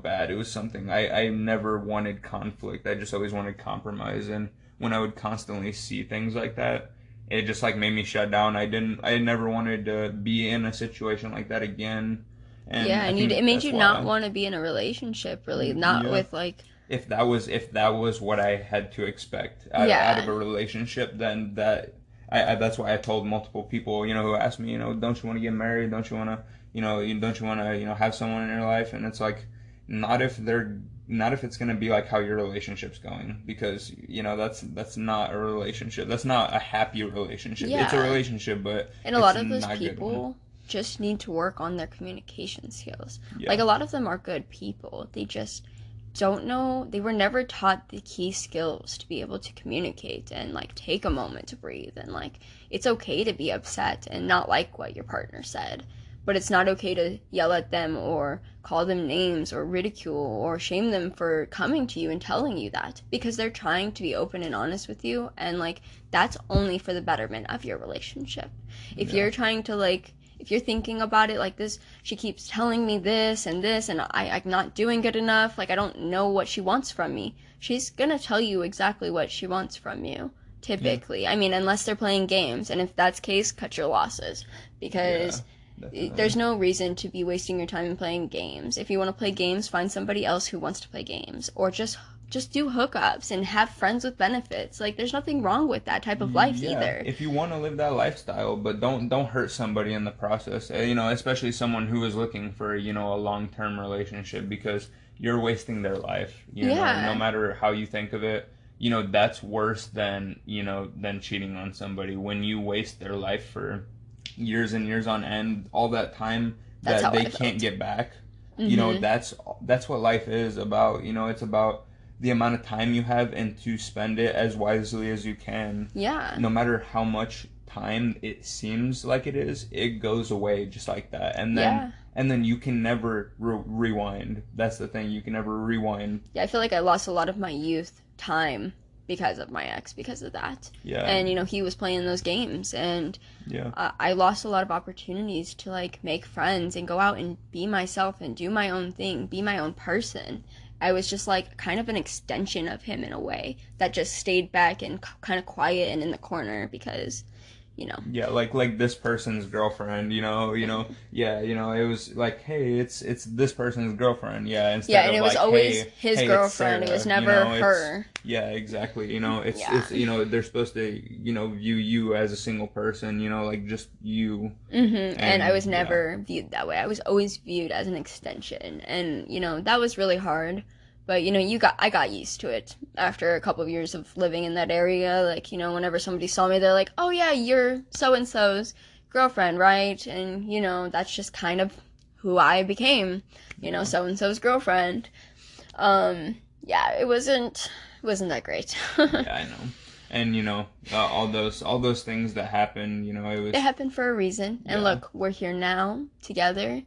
bad. It was something I never wanted conflict. I just always wanted compromise. And when I would constantly see things like that, it just like made me shut down. I never wanted to be in a situation like that again. And it made you not want to be in a relationship, really, not with like. If that was what I had to expect out of a relationship, then that's why I told multiple people, who asked me, don't you want to get married? Don't you want to, don't you want to, have someone in your life? And it's like, not if it's going to be like how your relationship's going, because, that's not a relationship. That's not a happy relationship. Yeah. It's a relationship, but and a lot of those people just need to work on their communication skills. Yeah. Like a lot of them are good people. They just don't know, they were never taught the key skills to be able to communicate and like take a moment to breathe. And like it's okay to be upset and not like what your partner said, but it's not okay to yell at them or call them names or ridicule or shame them for coming to you and telling you that, because they're trying to be open and honest with you, and like that's only for the betterment of your relationship. If you're trying to like, if you're thinking about it like this, she keeps telling me this, and I'm not doing good enough, like I don't know what she wants from me. She's gonna tell you exactly what she wants from you. Yeah. typically. I mean, unless they're playing games, and if that's the case, cut your losses, Yeah, because definitely. there's no reason to be wasting your time in playing games. If you want to play games, find somebody else who wants to play games, or just do hookups and have friends with benefits. Like, there's nothing wrong with that type of life Yeah, either. if you want to live that lifestyle, but don't hurt somebody in the process. You know, especially someone who is looking for, you know, a long-term relationship, because you're wasting their life, you know, no Yeah, matter how you think of it. You know, that's worse than, you know, than cheating on somebody, when you waste their life for years and years on end, all that time that's that how they I can't felt. get back. You know, Mm-hmm. that's what life is about. You know, it's about the amount of time you have, and to spend it as wisely as you can. Yeah, No matter how much time it seems like it is, it goes away just like that. yeah. And then you can never rewind. That's the thing. You can never rewind. Yeah, I feel like I lost a lot of my youth time because of my ex, because of that. Yeah. And, he was playing those games, and Yeah. I lost a lot of opportunities to, like, make friends and go out and be myself and do my own thing, be my own person. I was just, like, kind of an extension of him in a way that just stayed back and kind of quiet and in the corner because, you know. Yeah, like this person's girlfriend, yeah, it was like, hey, it's this person's girlfriend, yeah, Yeah, instead and of it was like, always hey, his it's girlfriend. It was Sarah, never it's her. yeah, exactly, Yeah. they're supposed to, view you as a single person, like just you, And I and was yeah, never viewed that way. I was always viewed as an extension, and that was really hard. But I got used to it after a couple of years of living in that area. Like, whenever somebody saw me, they're like, "Oh yeah, you're so and so's girlfriend, right?" And that's just kind of who I became. yeah, So and so's girlfriend. Yeah, it wasn't that great. yeah, I know, and all those things that happened, it It was, happened for a reason. And yeah, look, we're here now together.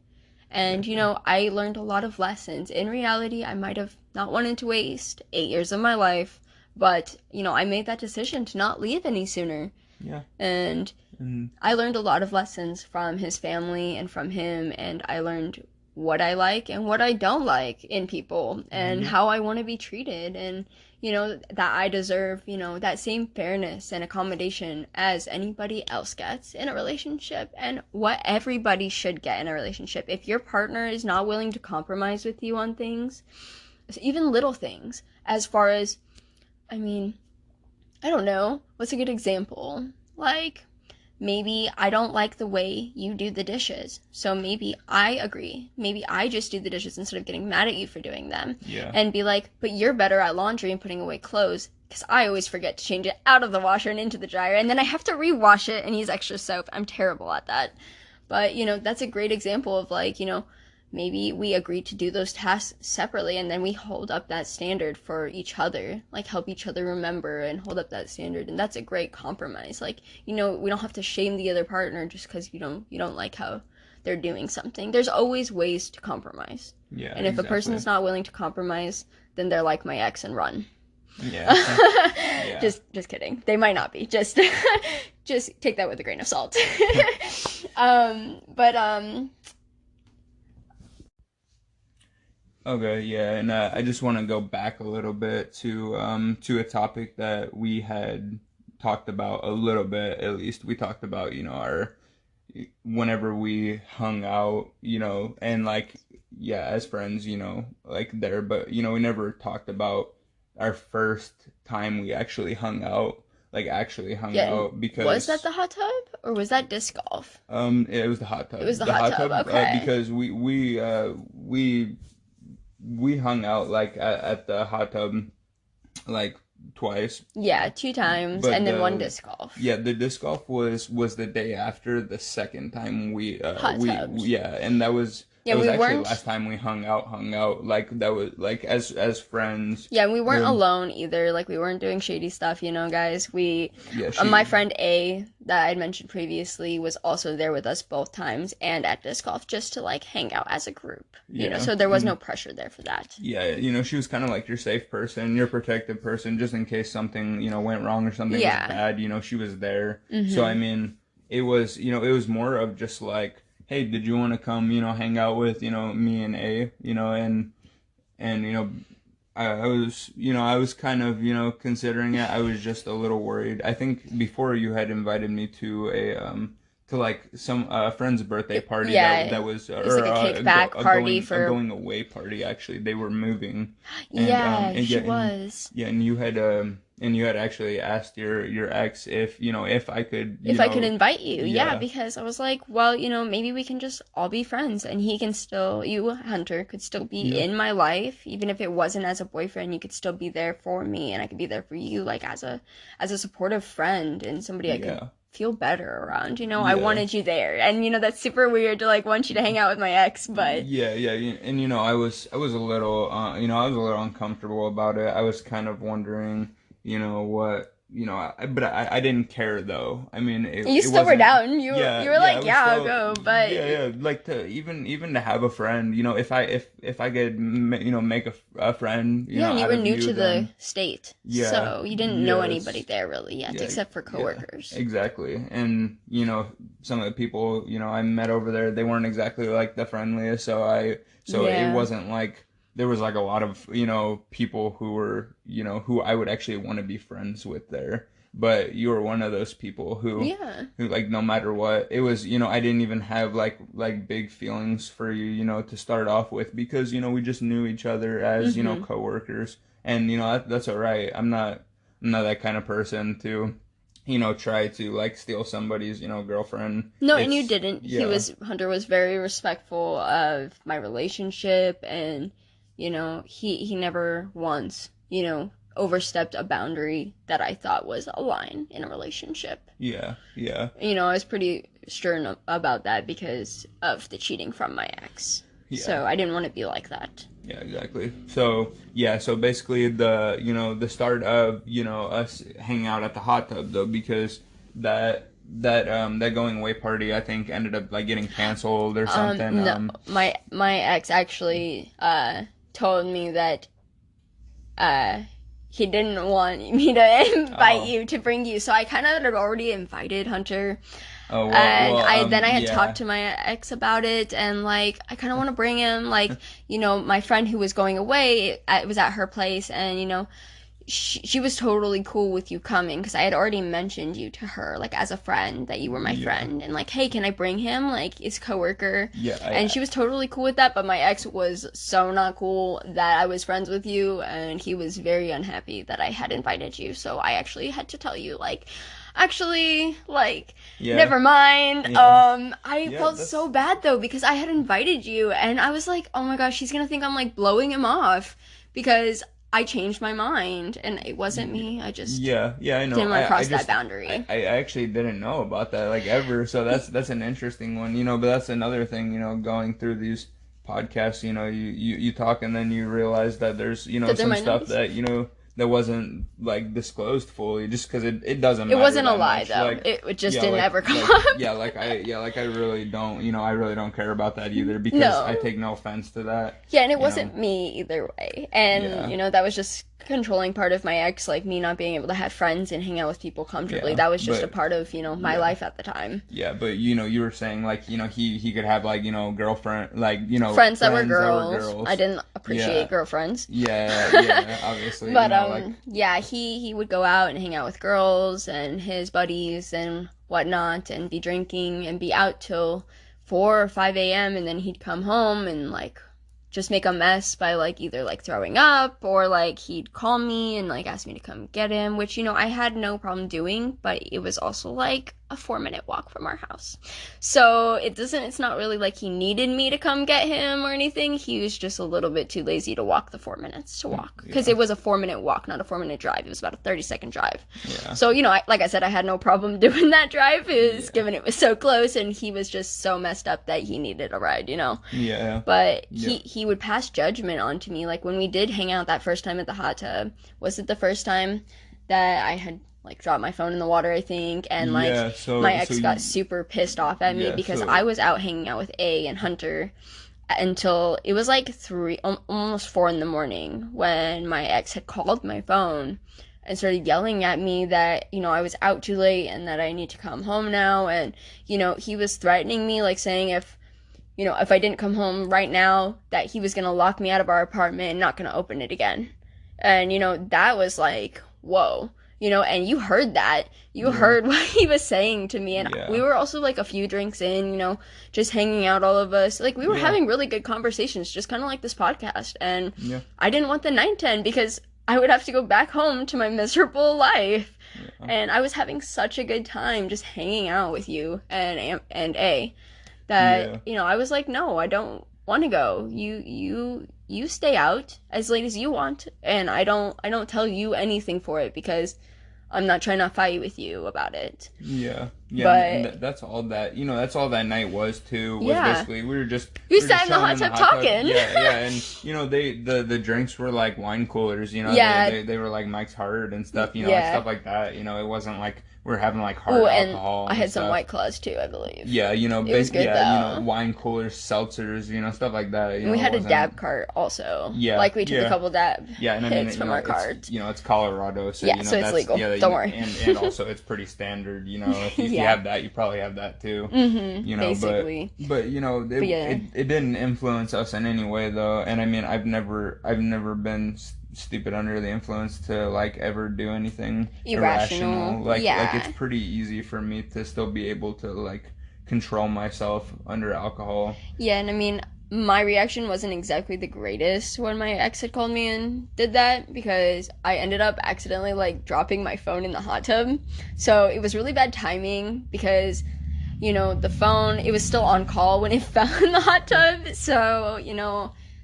And, exactly, I learned a lot of lessons. In reality, I might have not wanted to waste 8 years of my life, but, I made that decision to not leave any sooner. yeah, And and I learned a lot of lessons from his family and from him, and I learned what I like and what I don't like in people and yep, how I want to be treated, and that I deserve, that same fairness and accommodation as anybody else gets in a relationship, and what everybody should get in a relationship. If your partner is not willing to compromise with you on things, even little things, as far as, I mean, I don't know, what's a good example? Like, maybe I don't like the way you do the dishes. So maybe I agree. Maybe I just do the dishes instead of getting mad at you for doing them. yeah. And be like, but you're better at laundry and putting away clothes. Because I always forget to change it out of the washer and into the dryer. And then I have to rewash it and use extra soap. I'm terrible at that. But, that's a great example of, like, maybe we agree to do those tasks separately, and then we hold up that standard for each other, like help each other remember and hold up that standard. And that's a great compromise. Like, we don't have to shame the other partner just because you don't like how they're doing something. There's always ways to compromise. Yeah, And if a exactly. person's not willing to compromise, then they're like my ex and run. Yeah. Yeah. just kidding. They might not be. Just just take that with a grain of salt. But Okay, yeah, and I just want to go back a little bit to a topic that we had talked about a little bit. At least we talked about, our whenever we hung out, and like, yeah, as friends, like there, but we never talked about our first time we actually hung out, like actually hung yeah, out, was that because the hot tub or was that disc golf? it was the hot It was tub. the The hot hot tub. tub, Okay. because we hung out like at the hot tub like twice, Yeah, two times but and then one disc golf. yeah, the disc golf was the day after the second time Hot tubs. yeah, and Yeah, that was we actually weren't. last time we hung out, like that was like as friends. Yeah, we weren't The alone either. Like, we weren't doing shady stuff, guys. Yeah, My she friend A that I'd mentioned previously was also there with us both times and at disc golf just to, like, hang out as a group. yeah, So there was no and pressure there for that. yeah, she was kind of like your safe person, your protective person, just in case something, went wrong or something was Yeah. bad, she was there. So I Mhm. mean, it was more of just like, hey, did you want to come, hang out with, me and A, and I was, I was kind of, considering it. I was just a little worried. I think before you had invited me to to like some friend's birthday party Yeah, that was, it was like or a kickback party a for. going away party actually. They were moving, Yeah, and she yeah, was. and you had actually asked your ex if, if I could, If I could invite you, yeah, yeah, because I was like, well, maybe we can just all be friends, and he can still, you, Hunter, could still be yeah, in my life, even if it wasn't as a boyfriend. You could still be there for me, and I could be there for you, like as a supportive friend and somebody I could yeah, feel better around. I yeah. wanted you there, and that's super weird to like want you to hang out with my ex, but And I was a little, I was a little uncomfortable about it. I was kind of wondering, what, but I didn't care though. I mean, you it still were wasn't. down. You were Yeah, I like, was yeah, I'll still, go, but yeah, like to even to have a friend, if I could, make a friend, yeah, and you out were of new you, to the then state, yeah, so you didn't know anybody yes, there really yet, yeah, except for yeah, coworkers. exactly. And some of the people, I met over there, they weren't exactly like the friendliest, so it Yeah. wasn't like there was like a lot of, people who were, who I would actually want to be friends with there. But you were one of those people Yeah. who like no matter what, it was, I didn't even have like big feelings for you, to start off with because, we just knew each other as, Mhm. coworkers. And, that's all right. I'm not that kind of person to, try to like steal somebody's, girlfriend. No, and you It's didn't. yeah. Hunter was very respectful of my relationship, and he never once, overstepped a boundary that I thought was a line in a relationship. Yeah, yeah, I was pretty stern about that because of the cheating from my ex. yeah, So I didn't want to be like that. yeah, exactly. So yeah, so basically the start of us hanging out at the hot tub though because that going away party I think ended up like getting canceled or something. No, my ex actually told me that uh he didn't want me to invite Oh, you to bring you, so I kind of had already invited Hunter. oh And I had yeah, talked to my ex about it, and like I kind of want to bring him, like my friend who was going away, it was at her place, and she was totally cool with you coming because I had already mentioned you to her, like as a friend, that you were my yeah, friend, and like, hey, can I bring him, like his coworker? yeah, And she was totally cool with that, but my ex was so not cool that I was friends with you, and he was very unhappy that I had invited you, so I actually had to tell you, like, actually, like, yeah, never mind. yeah, I yeah. felt so bad though because I had invited you, and I was like, oh my gosh, she's gonna think I'm like blowing him off because I changed my mind, and it wasn't me. I just Yeah, I know. didn't want to I cross that just boundary. I actually didn't know about that like ever. So that's an interesting one, but that's another thing, going through these podcasts, you talk and then you realize that there's, That there some might not stuff be. that, that wasn't like disclosed fully just because it doesn't It matter wasn't a that lie much. though. Like It just yeah, didn't ever come like up. like I really don't, I really don't care about that either because I No. take no offense to that, Yeah, and it you know. wasn't me either way. And, Yeah. that was just controlling part of my ex, like me not being able to have friends and hang out with people comfortably. Yeah. That was just a But part of, my yeah. life at the time. Yeah, but you were saying like he could have like girlfriend like Friends that were friends that were girls. I girls. didn't appreciate Yeah, girlfriends. yeah, obviously But like yeah, he would go out and hang out with girls and his buddies and whatnot and be drinking and be out till 4 or 5 a.m. and then he'd come home and like just make a mess by like either like throwing up or like he'd call me and like ask me to come get him, which I had no problem doing, but it was also like a 4 minute walk from our house. So it's not really like he needed me to come get him or anything. He was just a little bit too lazy to walk the 4 minutes to walk because yeah, it was a 4 minute walk, not a 4 minute drive. It was about a 30-second drive. yeah, So, like I said, I had no problem doing that drive, yeah, given it was so close, and he was just so messed up that he needed a ride. yeah, But yeah, he would pass judgment onto me. Like when we did hang out that first time at the hot tub, was it the first time that I had like dropped my phone in the water, I think, and like yeah. my So ex you got super pissed off at me yeah because so I was out hanging out with A and Hunter until it was like almost 4 in the morning when my ex had called my phone and started yelling at me that I was out too late and that I need to come home now, and he was threatening me, like saying if I didn't come home right now that he was gonna lock me out of our apartment and not gonna open it again. And, that was like, whoa. And you heard that. You Yeah. heard what he was saying to me. And we Yeah. were also like a few drinks in, just hanging out, all of us. Like, we were Yeah. having really good conversations, just kind of like this podcast. And Yeah. I didn't want the night to end because I would have to go back home to my miserable life. Yeah. And I was having such a good time just hanging out with you and A that, Yeah. I was like, no, I don't want to go. You stay out as late as you want, and I don't tell you anything for it because I'm not trying to fight with you about it. Yeah, yeah, and But that's all that that's all that night was too. Was yeah, basically we we were just sat in the chilling hot in the tub hot tub. talking. Yeah, yeah, and the drinks were like wine coolers. Yeah. They were like Mike's Hard and stuff. Like Yeah. stuff like that. It wasn't like we were having like hard Oh, and alcohol. I And had some stuff. White Claws too, I believe. Yeah, It was good though. wine coolers, seltzers, stuff like that. And we it had a wasn't- dab cart also. Yeah, Like we took yeah. a couple dab Yeah, and I mean, hits from our cart. it's Colorado, so Yeah, so it's that's, legal. Yeah, Don't worry. and also it's pretty standard. If you Yeah. have that, you probably have that too. Mm-hmm. But Basically. Yeah. it didn't influence us in any way though. And I mean, I've never been stupid under the influence to like ever do anything Irrational. Like Yeah. it's pretty easy for me to still be able to like control myself under alcohol. Yeah, and I mean, my reaction wasn't exactly the greatest when my ex had called me and did that because I ended up accidentally like dropping my phone in the hot tub. So it was really bad timing because, the phone, it was still on call when it fell in the hot tub. So,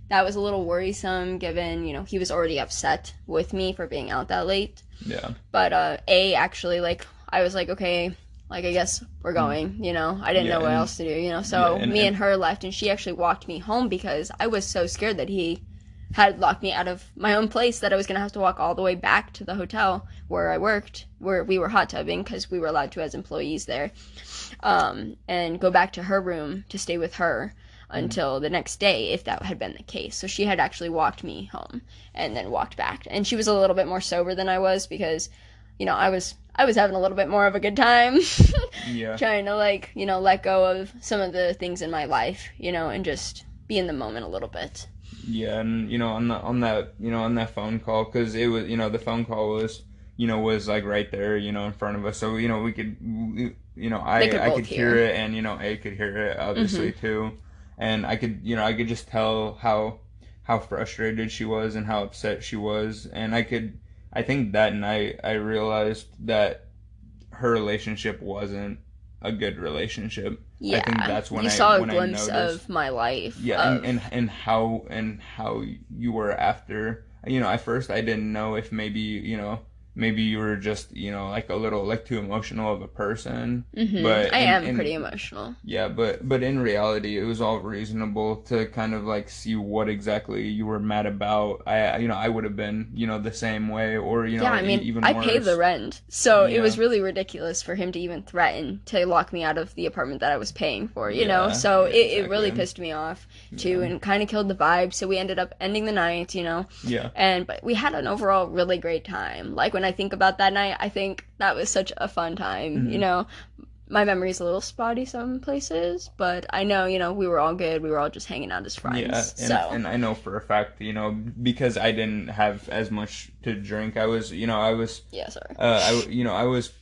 that was a little worrisome given, he was already upset with me for being out that late. Yeah. But actually, like, I was like, okay, like, I guess we're going, I didn't Yeah, know what and- else to do, so yeah, me and her left, and she actually walked me home because I was so scared that he had locked me out of my own place that I was going to have to walk all the way back to the hotel where I worked, where we were hot tubbing because we were allowed to as employees there, and go back to her room to stay with her until the next day if that had been the case. So she had actually walked me home and then walked back. And she was a little bit more sober than I was because, I was having a little bit more of a good time. Yeah. Trying to let go of some of the things in my life, and just be in the moment a little bit. Yeah, and on that phone call, because it was the phone call was like right there in front of us, so we could I both could hear it, and A could hear it obviously too, and I could just tell how frustrated she was and how upset she was, and I think that night I realized that her relationship wasn't a good relationship. Yeah, I think that's when you I saw a when I glimpse noticed. of my life. Yeah, of, and how you were after. At first I didn't know if maybe you were just like a little like too emotional of a person. But I am pretty emotional. Yeah, but in reality it was all reasonable to kind of like see what exactly you were mad about. I would have been the same way, or Yeah, I mean, even I worse. pay the rent, so it Yeah. was really ridiculous for him to even threaten to lock me out of the apartment that I was paying for, Yeah, So yeah, it really exactly. pissed me off too, and kind of killed the vibe. So we ended up ending the night, Yeah. but we had an overall really great time. Like when I think about that night, I think that was such a fun time. Mm-hmm. My memory's a little spotty some places, but I know, we were all good. We were all just hanging out as friends. Yeah, and I know for a fact, because I didn't have as much to drink, I was Yeah, sorry. I was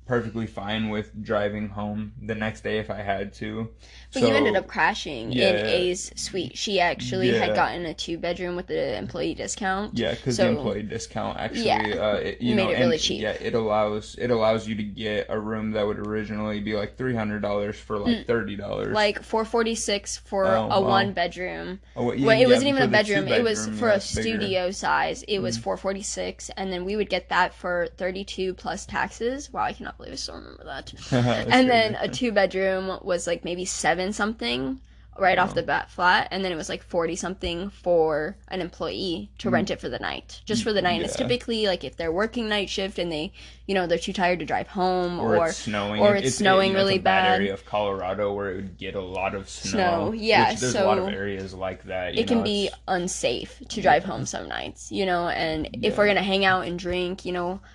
perfectly fine with driving home the next day if I had to. But you ended up crashing Yeah. in A's suite. She actually Yeah. had gotten a 2-bedroom with the employee discount. Yeah, because So- the employee discount actually, Yeah. you Made know, it really and, cheap. Yeah, it allows you to get a room that would originally be like $300 for like $30. Like $446 for Oh, a wow. 1-bedroom. Oh, Well, yeah, it wasn't even for a the bedroom. It was two-bedroom, for yeah, a it's bigger. studio size. It was $446, and then we would get that for $32 plus taxes. Wow, I cannot believe I still remember that. That's And then crazy. a 2-bedroom was like maybe 7 something right off the bat flat, and then it was like 40 something for an employee to rent it for the night, just for the night. And it's Yeah. typically like if they're working night shift and they, they're too tired to drive home, Or it's snowing. or it's snowing really it's a bad bad. area of Colorado where it would get a lot of snow. Yeah, which there's a lot of so areas like that. it can be unsafe to drive home some nights, and if we're gonna hang out and drink,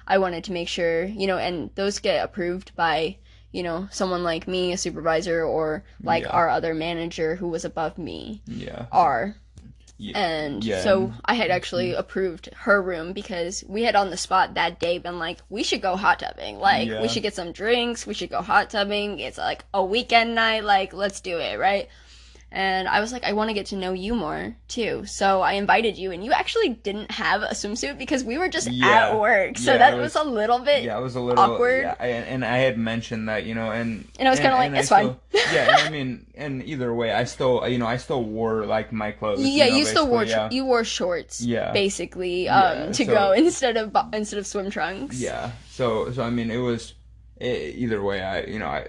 I wanted to make sure, and those get approved by, someone like me, a supervisor, or like Yeah. our other manager who was above me, Yeah. are And yeah, so I had actually approved her room because we had on the spot that day been like, we should go hot tubbing. Like, we yeah, should get some drinks. We should go hot tubbing. It's like a weekend night. Like, let's do it, right? And I was like, I want to get to know you more too. So I invited you, and you actually didn't have a swimsuit because we were just yeah, at work. So yeah. that was a little bit Yeah, it was a little awkward. Yeah, and I had mentioned that, And I was kind of like, and I it's fine. still, yeah, and I mean, and either way, I still wore like my clothes. Yeah, you still wore yeah, you wore shorts, yeah, basically, yeah. to So go instead of swim trunks. yeah, so I mean, either way,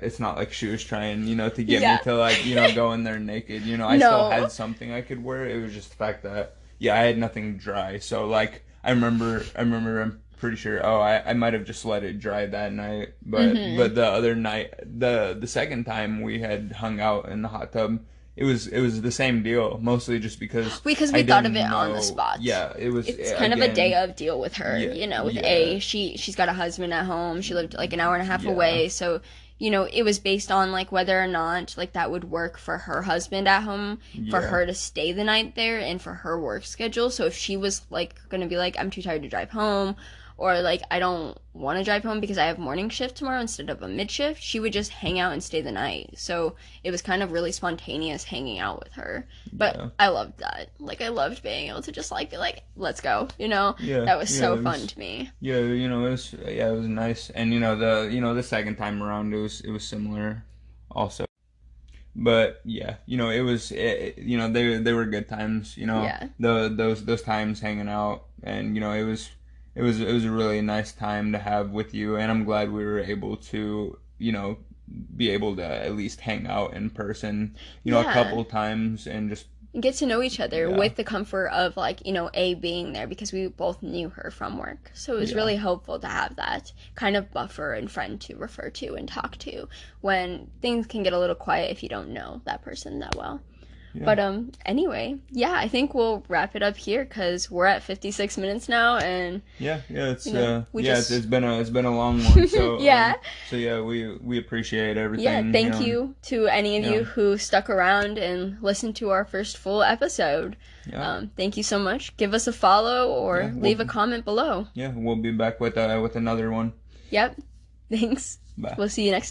it's not like she was trying, to get Yeah. me to like, go in there naked. I still had something I could wear. It was just the fact that, yeah, I had nothing dry. So like, I remember, I'm pretty sure. Oh, I might have just let it dry that night, but the other night, the second time we had hung out in the hot tub, it was the same deal. Mostly just because we I thought of didn't it on the know- spot. Yeah, it was. It's kind of a day of deal with her, Yeah, with yeah. she's got a husband at home. She lived like an hour and a half Yeah. away, so it was based on like whether or not like that would work for her husband at home, for Yeah. her to stay the night there, and for her work schedule. So if she was like gonna be like, I'm too tired to drive home, or like I don't want to drive home because I have morning shift tomorrow instead of a mid shift, she would just hang out and stay the night. So it was kind of really spontaneous hanging out with her. But Yeah. I loved that. Like I loved being able to just like be like, let's go. Yeah, That was so it fun was- to me. Yeah, it was nice, and the second time around it was similar, also. But yeah, they were good times. Yeah. Those times hanging out, and it was a really nice time to have with you, and I'm glad we were able to be able to at least hang out in person, a Yeah. couple times, and just Get to know each other Yeah. with the comfort of like, A being there because we both knew her from work. So it was Yeah. really helpful to have that kind of buffer and friend to refer to and talk to when things can get a little quiet if you don't know that person that well. Yeah. But anyway, yeah, I think we'll wrap it up here because we're at 56 minutes now, and it's it's been a long one. So Yeah. So yeah, we appreciate everything. yeah, thank you to any of Yeah. you who stuck around and listened to our first full episode. Yeah. Thank you so much. Give us a follow or Yeah, leave a comment below. Yeah, we'll be back with another one. Yep. Thanks. Bye. We'll see you next time.